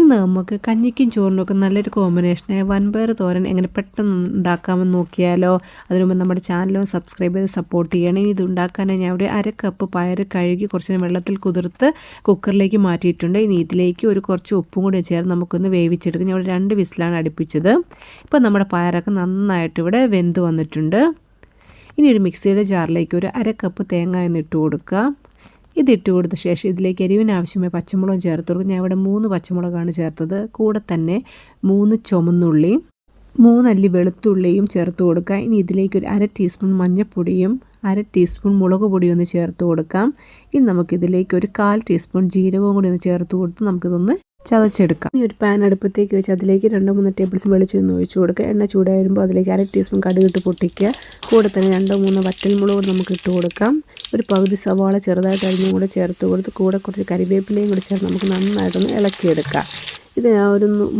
ഇന്ന് നമുക്ക് കഞ്ഞിക്കും ചോറിനൊക്കെ നല്ലൊരു കോമ്പിനേഷനായ വൻപയർ തോരൻ എങ്ങനെ പെട്ടെന്ന് ഉണ്ടാക്കാമെന്ന് നോക്കിയാലോ. അതിനു മുമ്പ് നമ്മുടെ ചാനലും സബ്സ്ക്രൈബ് ചെയ്ത് സപ്പോർട്ട് ചെയ്യണം. ഇത് ഉണ്ടാക്കാനായി ഞാൻ ഇവിടെ 1/2 കപ്പ് പയർ കഴുകി കുറച്ച് നേരം വെള്ളത്തിൽ കുതിർത്ത് കുക്കറിലേക്ക് മാറ്റിയിട്ടുണ്ട്. ഇനി ഇതിലേക്ക് കുറച്ച് ഉപ്പും കൂടി ചേർത്ത് നമുക്കൊന്ന് വേവിച്ചെടുക്കാം. ഞാൻ ഇവിടെ 2 വിസിലാണ് അടുപ്പിച്ചത്. ഇപ്പോൾ നമ്മുടെ പയറൊക്കെ നന്നായിട്ട് ഇവിടെ വെന്ത് വന്നിട്ടുണ്ട്. ഇനി ഒരു മിക്സിയുടെ ജാറിലേക്ക് ഒരു 1/2 കപ്പ് തേങ്ങ ഇട്ട് കൊടുക്കുക. ഇതിട്ട് കൊടുത്ത ശേഷം ഇതിലേക്ക് എരിവിന് ആവശ്യമായ പച്ചമുളകും ചേർത്ത് കൊടുക്കും. ഞാൻ ഇവിടെ 3 പച്ചമുളകാണ് ചേർത്തത്. കൂടെ തന്നെ 3 ചുമന്നുള്ളിയും 3 അല്ലി വെളുത്തുള്ളിയും ചേർത്ത് കൊടുക്കുക. ഇനി ഇതിലേക്ക് ഒരു 1/2 ടീസ്പൂൺ മഞ്ഞൾപ്പൊടിയും 1/2 ടീസ്പൂൺ മുളക് പൊടിയും ഒന്ന് ചേർത്ത് കൊടുക്കാം. ഇനി നമുക്കിതിലേക്ക് ഒരു 1/4 ടീസ്പൂൺ ജീരകവും കൂടി ഒന്ന് ചേർത്ത് കൊടുത്ത് നമുക്കിതൊന്ന് ചതച്ചെടുക്കാം. ഈ ഒരു പാൻ അടുപ്പത്തേക്ക് വെച്ച് അതിലേക്ക് 2-3 ടേബിൾ സ്പൂൺ വെളിച്ചെണ്ണ ഒഴിച്ച് കൊടുക്കുക. എണ്ണ ചൂടായി വരുമ്പോൾ അതിലേക്ക് 1/2 ടീസ്പൂൺ കടുകിട്ട് പൊട്ടിക്കുക. കൂടെ തന്നെ 2-3 വറ്റൽമുളക് നമുക്ക് ഇട്ട് കൊടുക്കാം. ഒരു പകുതി സവാള ചെറുതായിട്ട് അരിഞ്ഞും കൂടെ ചേർത്ത് കൊടുത്ത് കൂടെ കുറച്ച് കരിവേപ്പിലയും കൂടി ചേർത്ത് നമുക്ക് നന്നായിട്ടൊന്ന് ഇളക്കിയെടുക്കാം. ഇത്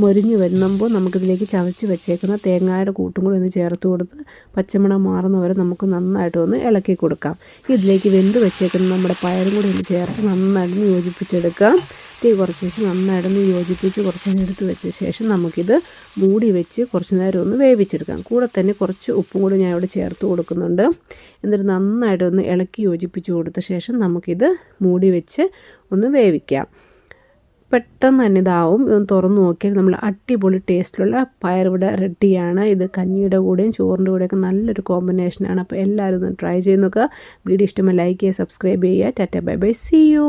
മൊരിഞ്ഞ് വരുമ്പോൾ നമുക്കിതിലേക്ക് ചതച്ച് വെച്ചേക്കുന്ന തേങ്ങയുടെ കൂട്ടും കൂടി ഒന്ന് ചേർത്ത് കൊടുത്ത് പച്ചമണം മാറുന്നവരെ നമുക്ക് നന്നായിട്ടൊന്ന് ഇളക്കി കൊടുക്കാം. ഇതിലേക്ക് വെന്ത് വെച്ചേക്കുന്ന നമ്മുടെ പയറും കൂടി ഒന്ന് ചേർത്ത് നന്നായിട്ടൊന്ന് യോജിപ്പിച്ചെടുക്കാം. തീ കുറച്ച് വെച്ച് നന്നായിട്ടൊന്ന് യോജിപ്പിച്ച് കുറച്ച് നേരം എടുത്ത് വെച്ച ശേഷം നമുക്കിത് മൂടി വെച്ച് കുറച്ച് നേരം ഒന്ന് വേവിച്ചെടുക്കാം. കൂടെ തന്നെ കുറച്ച് ഉപ്പും കൂടി ഞാൻ ഇവിടെ ചേർത്ത് കൊടുക്കുന്നുണ്ട്. എന്നിട്ട് നന്നായിട്ടൊന്ന് ഇളക്കി യോജിപ്പിച്ച് കൊടുത്ത ശേഷം നമുക്കിത് മൂടി വെച്ച് ഒന്ന് വേവിക്കാം. പെട്ടെന്ന് തന്നെ ഇതാവും. ഇതൊന്ന് തുറന്ന് നോക്കിയാൽ നമ്മൾ അടിപൊളി ടേസ്റ്റിലുള്ള പയർ ഇവിടെ റെഡിയാണ്. ഇത് കഞ്ഞിയുടെ കൂടെയും ചോറിൻ്റെ കൂടെയൊക്കെ നല്ലൊരു കോമ്പിനേഷനാണ്. അപ്പോൾ എല്ലാവരും ഒന്ന് ട്രൈ ചെയ്ത് നോക്കുക. വീഡിയോ ഇഷ്ടമായി ലൈക്ക് ചെയ്യുക, സബ്സ്ക്രൈബ് ചെയ്യുക. Tata bye bye, see U.